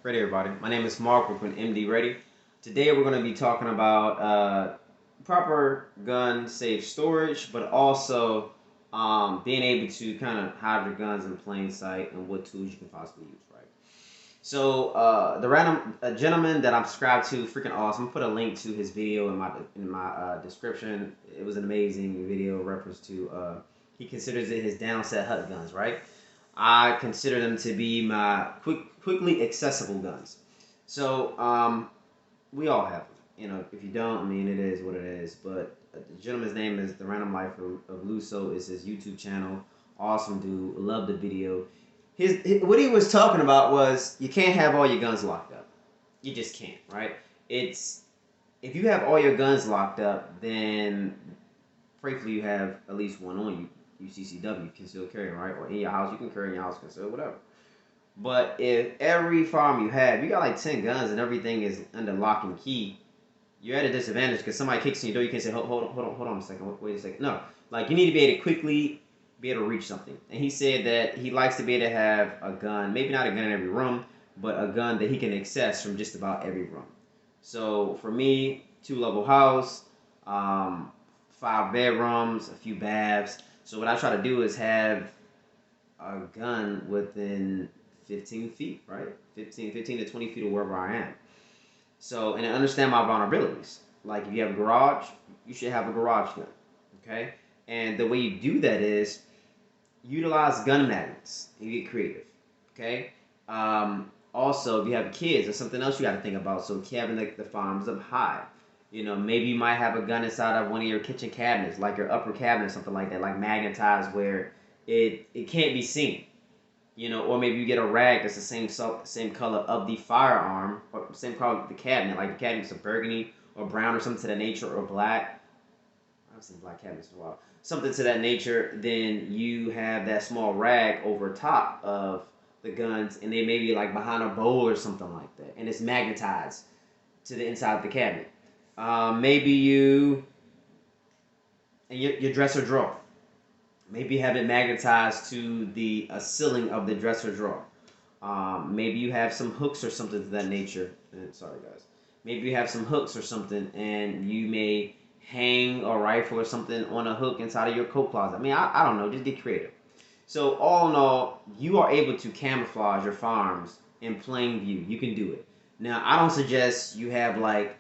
Ready, everybody. My name is Mark. We're from MD Ready. Today, we're going to be talking about proper gun safe storage, but also being able to kind of hide your guns in plain sight and what tools you can possibly use, right? So, the random gentleman that I'm subscribed to, freaking awesome. Put a link to his video in my description. It was an amazing video reference to. He considers it his downset hut guns, right? I consider them to be my quickly accessible guns. So we all have them. If you don't, I mean, it is what it is. But the gentleman's name is The Random Life of Luso. Is his YouTube channel. Awesome dude. Love the video. His what he was talking about was you can't have all your guns locked up. You just can't, right? It's if you have all your guns locked up, then gratefully you have at least one on you. UCCW, you can still carry, right? Or in your house, you can carry in your house, consider whatever. But if every farm you have, you got like 10 guns and everything is under lock and key, you're at a disadvantage because somebody kicks in your door. You can say, hold on a second, wait a second. No, like you need to be able to quickly be able to reach something. And he said that he likes to be able to have a gun, maybe not a gun in every room, but a gun that he can access from just about every room. So for me, two-level house, 5 bedrooms, a few baths. So what I try to do is have a gun within 15 feet, right? 15 to 20 feet of wherever I am. So, and I understand my vulnerabilities. Like if you have a garage, you should have a garage gun, okay? And the way you do that is utilize gun magnets. You get creative, okay? Also, if you have kids, there's something else you got to think about. So, having the farms up high. Maybe you might have a gun inside of one of your kitchen cabinets, like your upper cabinet, something like that, like magnetized where it can't be seen. Or maybe you get a rag that's the same color of the firearm, or same color of the cabinet, like the cabinet's a burgundy or brown or something to that nature, or black. I've seen black cabinets in a while. Something to that nature, then you have that small rag over top of the guns, and they may be like behind a bowl or something like that, and it's magnetized to the inside of the cabinet. Maybe you and your dresser drawer. Maybe you have it magnetized to the ceiling of the dresser drawer. Maybe you have some hooks or something to that nature. Sorry, guys. Maybe you have some hooks or something, and you may hang a rifle or something on a hook inside of your coat closet. I mean, I don't know. Just get creative. So, all in all, you are able to camouflage your farms in plain view. You can do it. Now, I don't suggest you have like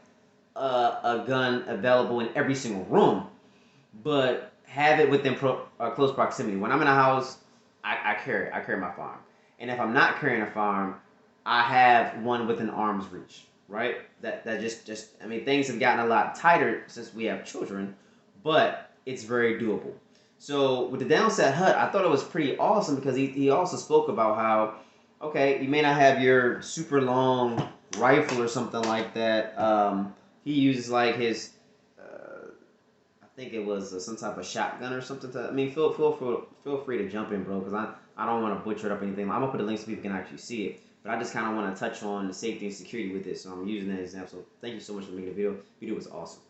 a gun available in every single room, but have it within close proximity. When I'm in a house, I carry my farm, and if I'm not carrying a farm, I have one within arm's reach. Right? That just I mean things have gotten a lot tighter since we have children, but it's very doable. So with the downset hut, I thought it was pretty awesome because he also spoke about how okay you may not have your super long rifle or something like that. He uses like his I think it was some type of shotgun or something. I mean, feel free to jump in, bro, because I don't want to butcher it up or anything. I'm gonna put the links so people can actually see it. But I just kind of want to touch on the safety and security with it, so I'm using that example. So thank you so much for making the video. The video was awesome.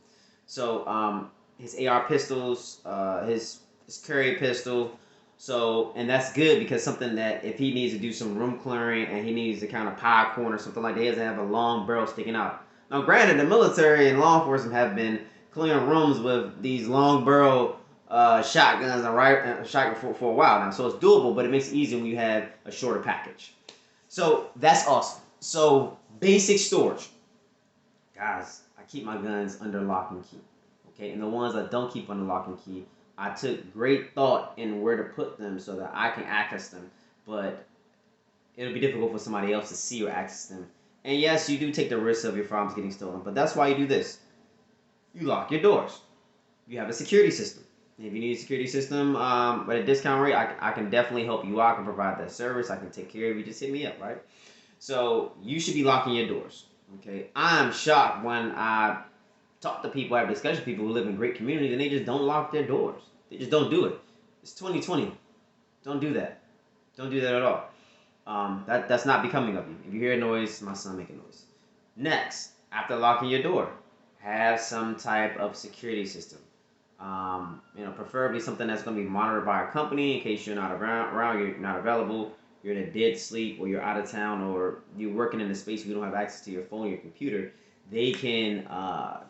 So his AR pistols, his carry pistol. So and that's good because something that if he needs to do some room clearing and he needs to kind of popcorn or something like that, he doesn't have a long barrel sticking out. Now, granted, the military and law enforcement have been clearing rooms with these long barrel shotguns and shotgun for a while now, so it's doable. But it makes it easier when you have a shorter package. So that's awesome. So basic storage, guys. I keep my guns under lock and key. Okay, and the ones I don't keep under lock and key, I took great thought in where to put them so that I can access them. But it'll be difficult for somebody else to see or access them. And yes, you do take the risk of your firearms getting stolen, but that's why you do this. You lock your doors. You have a security system. If you need a security system at a discount rate, I can definitely help you out. I can provide that service. I can take care of you. Just hit me up, right? So you should be locking your doors. Okay. I'm shocked when I talk to people, I have discussions with people who live in great communities, and they just don't lock their doors. They just don't do it. It's 2020. Don't do that. Don't do that at all. That's not becoming of you. If you hear a noise, my son making noise. Next, after locking your door, have some type of security system. Preferably something that's going to be monitored by a company in case you're not around, you're not available. you're in a dead sleep, or you're out of town, or you're working in a space where you don't have access to your phone or your computer, they can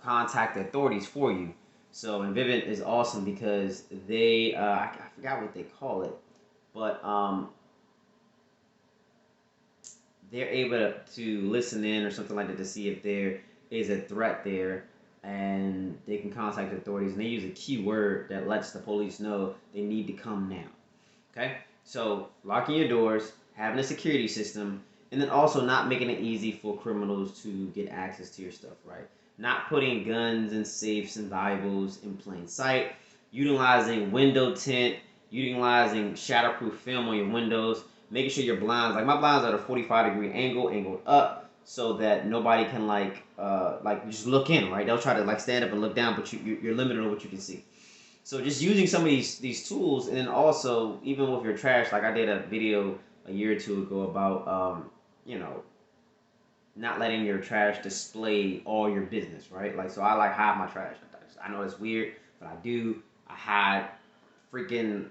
contact the authorities for you. So, and Vivint is awesome because they, I forgot what they call it, but they're able to listen in or something like that to see if there is a threat there, and they can contact the authorities, and they use a keyword that lets the police know they need to come now. Okay, so locking your doors, having a security system, and then also not making it easy for criminals to get access to your stuff, right? Not putting guns and safes and valuables in plain sight, utilizing window tint, utilizing shatterproof film on your windows, making sure your blinds, like my blinds are at a 45-degree angle, angled up, so that nobody can like just look in, right? They'll try to like stand up and look down, but you're limited on what you can see. So just using some of these tools, and then also even with your trash, like I did a video a year or two ago about you know, not letting your trash display all your business, right? Like, so I like hide my trash. I know it's weird, but I do. I hide freaking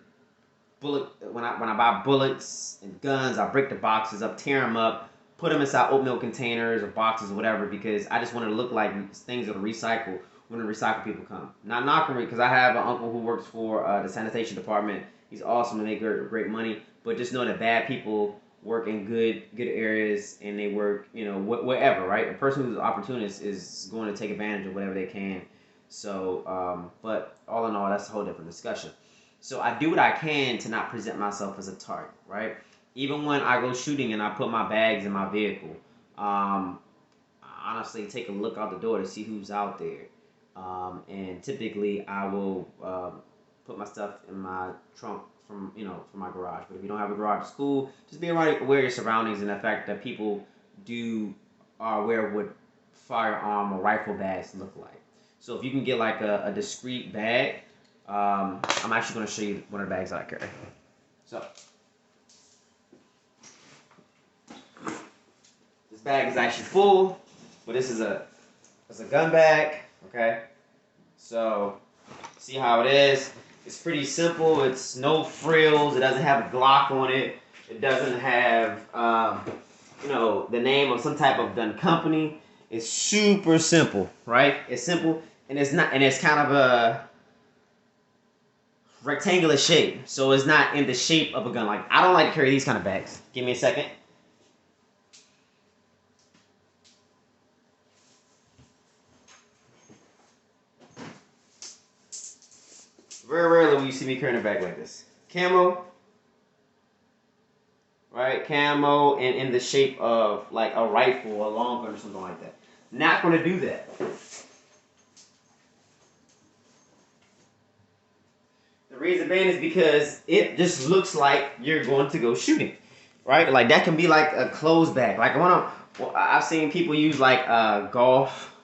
bullet when I buy bullets and guns. I break the boxes up, tear them up, put them inside oatmeal containers or boxes or whatever, because I just want it to look like things that are recycled when the recycle people come. Not knocking it, because I have an uncle who works for the sanitation department. He's awesome and they make great money, but just know that bad people work in good areas, and they work, you know, whatever, right? A person who's an opportunist is going to take advantage of whatever they can. So, but all in all, that's a whole different discussion. So I do what I can to not present myself as a target, right? Even when I go shooting and I put my bags in my vehicle, I honestly take a look out the door to see who's out there. And typically I will put my stuff in my trunk from my garage. But if you don't have a garage, it's cool. Just be aware of your surroundings and the fact that people are aware of what firearm or rifle bags look like. So if you can get like a discreet bag, I'm actually going to show you one of the bags that I carry. So this bag is actually full, but this is it's a gun bag. Okay, so see how it is. It's pretty simple. It's no frills. It doesn't have a Glock on it. It doesn't have the name of some type of gun company. It's super simple, right? It's simple, and it's kind of a rectangular shape, so it's not in the shape of a gun. Like, I don't like to carry these kind of bags. Give me a second. Very rarely will you see me carrying a bag like this. Camo, right? Camo, and in the shape of like a rifle, a long gun, or something like that. Not going to do that. The reason being is because it just looks like you're going to go shooting, right? Like, that can be like a closed bag. Like, I've seen people use like golf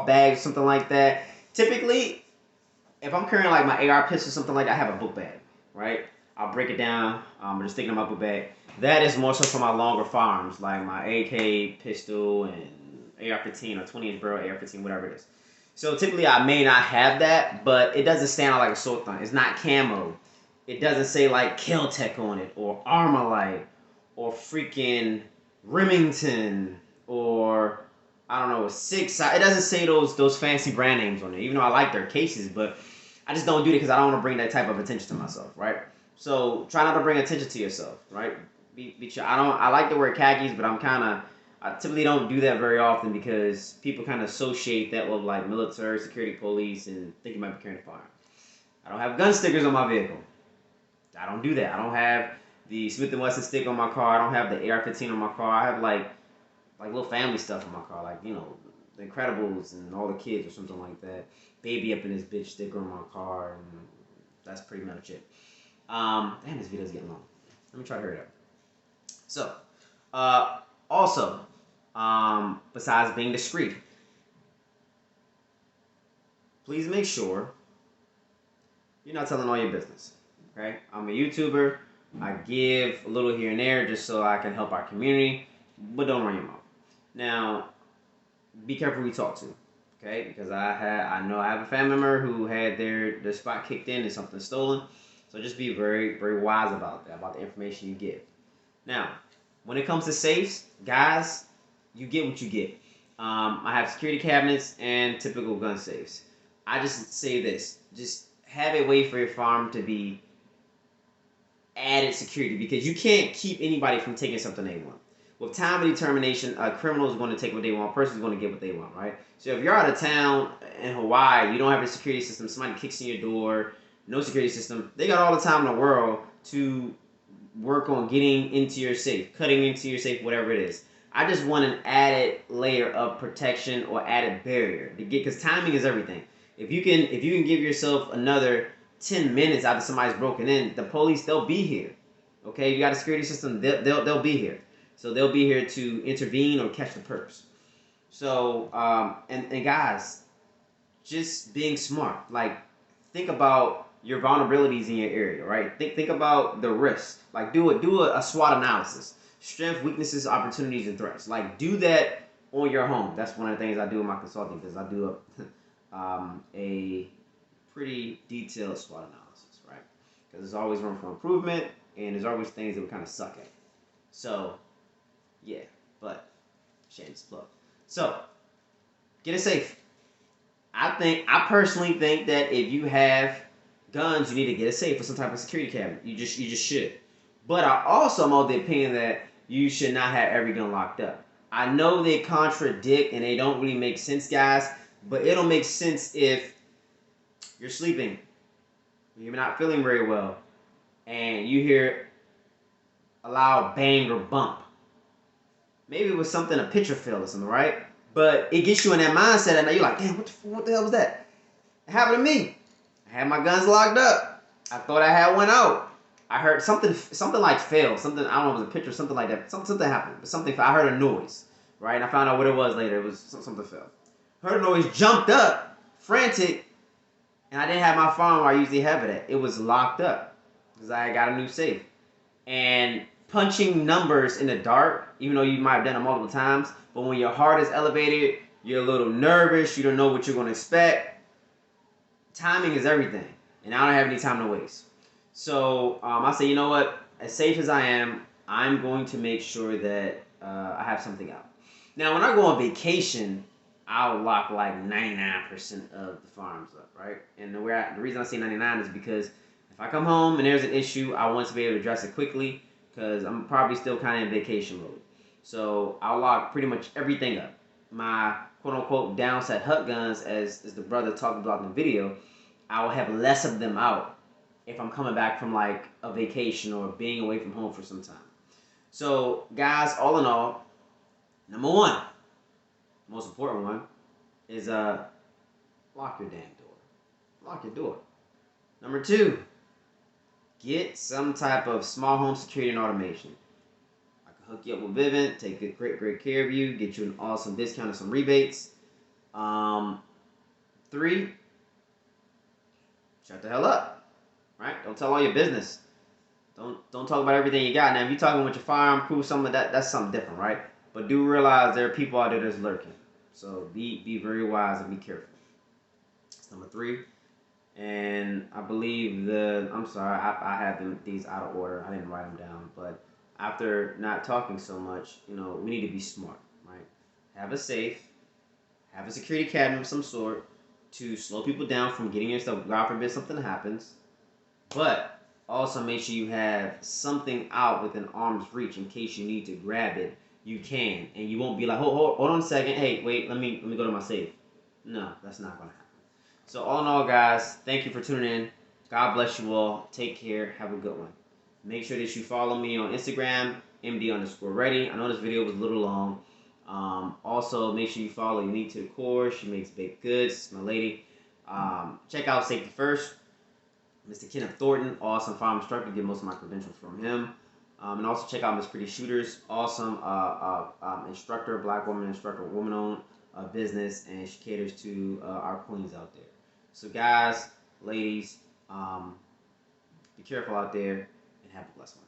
bags, something like that. Typically, if I'm carrying like my AR pistol or something like that, I have a book bag, right? I'll break it down, just stick it in my book bag. That is more so for my longer firearms, like my AK pistol and AR-15 or 20-inch barrel AR-15, whatever it is. So typically I may not have that, but it doesn't stand out like a sore thumb. It's not camo. It doesn't say like Kel-Tec on it, or Armalite, or freaking Remington, or I don't know, Six. It doesn't say those fancy brand names on it, even though I like their cases, but I just don't do it because I don't want to bring that type of attention to myself, right? So try not to bring attention to yourself, right? Be sure. I like to wear khakis, but I typically don't do that very often because people kind of associate that with like military, security, police, and think you might be carrying a firearm. I don't have gun stickers on my vehicle. I don't do that. I don't have the Smith & Wesson stick on my car. I don't have the AR-15 on my car. I have like little family stuff in my car, like, the Incredibles and all the kids or something like that. Baby up in this bitch sticker on my car, and that's pretty much it. Damn, this video's getting long. Let me try to hurry up. So, also, besides being discreet, please make sure you're not telling all your business. Okay? I'm a YouTuber. I give a little here and there just so I can help our community, but don't run your mouth. Now, be careful who you talk to. Okay? Because I know I have a family member who had their spot kicked in and something stolen. So just be very, very wise about that, about the information you give. Now, when it comes to safes, guys, you get what you get. I have security cabinets and typical gun safes. I just say this: just have a way for your farm to be added security because you can't keep anybody from taking something they want. With time and determination, a criminal is going to take what they want. A person is going to get what they want, right? So if you're out of town in Hawaii, you don't have a security system. Somebody kicks in your door, no security system. They got all the time in the world to work on getting into your safe, cutting into your safe, whatever it is. I just want an added layer of protection or added barrier to get because timing is everything. If you can give yourself another 10 minutes after somebody's broken in, the police they'll be here. Okay, you got a security system, they'll be here. So they'll be here to intervene or catch the perps. So and guys, just being smart. Like think about your vulnerabilities in your area, right? Think about the risk. Like do a SWOT analysis. Strength, weaknesses, opportunities, and threats. Like do that on your home. That's one of the things I do in my consulting because I do a pretty detailed SWOT analysis, right? Because there's always room for improvement and there's always things that we kind of suck at. So yeah, but shameless plug. So get it safe. I personally think that if you have guns, you need to get a safe or some type of security cabinet. You just should. But I also am of the opinion that you should not have every gun locked up. I know they contradict and they don't really make sense, guys. But it'll make sense if you're sleeping, you're not feeling very well, and you hear a loud bang or bump. Maybe it was something a pitcher fell or something, right? But it gets you in that mindset, and you're like, damn, what the hell was that? It happened to me. I had my guns locked up. I thought I had one out. I heard something like fell. Something, I don't know if it was a pitcher, something like that. Something happened. But something, I heard a noise, right? And I found out what it was later. It was something fell. Heard a noise, jumped up, frantic, and I didn't have my phone where I usually have it at. It was locked up because I got a new safe. And punching numbers in the dark, even though you might have done it multiple times, but when your heart is elevated, you're a little nervous, you don't know what you're going to expect. Timing is everything, and I don't have any time to waste. So I say, you know what? As safe as I am, I'm going to make sure that I have something out. Now, when I go on vacation, I'll lock like 99% of the farms up, right? And the reason I say 99 is because if I come home and there's an issue, I want to be able to address it quickly because I'm probably still kind of in vacation mode. So I'll lock pretty much everything up. My quote unquote downset hut guns, as the brother talked about in the video, I will have less of them out if I'm coming back from like a vacation or being away from home for some time. So guys, all in all, number one, most important one, is lock your damn door. Lock your door. Number two, get some type of small home security and automation. I can hook you up with Vivint, take good, great care of you, get you an awesome discount and some rebates. Three, shut the hell up. Right? Don't tell all your business. Don't talk about everything you got. Now, if you're talking with your firearm crew, some of that's something different, right? But do realize there are people out there that's lurking. So be very wise and be careful. That's number three. And I believe I'm sorry, I have these out of order. I didn't write them down. But after not talking so much, we need to be smart, right? Have a safe, have a security cabinet of some sort to slow people down from getting yourself, God forbid something happens. But also make sure you have something out within arm's reach in case you need to grab it. You can, and you won't be like, hold on a second. Hey, wait, let me go to my safe. No, that's not gonna happen. So all in all, guys, thank you for tuning in. God bless you all. Take care. Have a good one. Make sure that you follow me on Instagram, MD_ready. I know this video was a little long. Also, make sure you follow Unique to the Core. She makes baked goods. It's my lady. Check out Safety First. Mr. Kenneth Thornton, awesome farm instructor. Get most of my credentials from him. And also check out Miss Pretty Shooters, awesome instructor, black woman instructor, woman-owned business, and she caters to our queens out there. So guys, ladies, be careful out there and have a blessed one.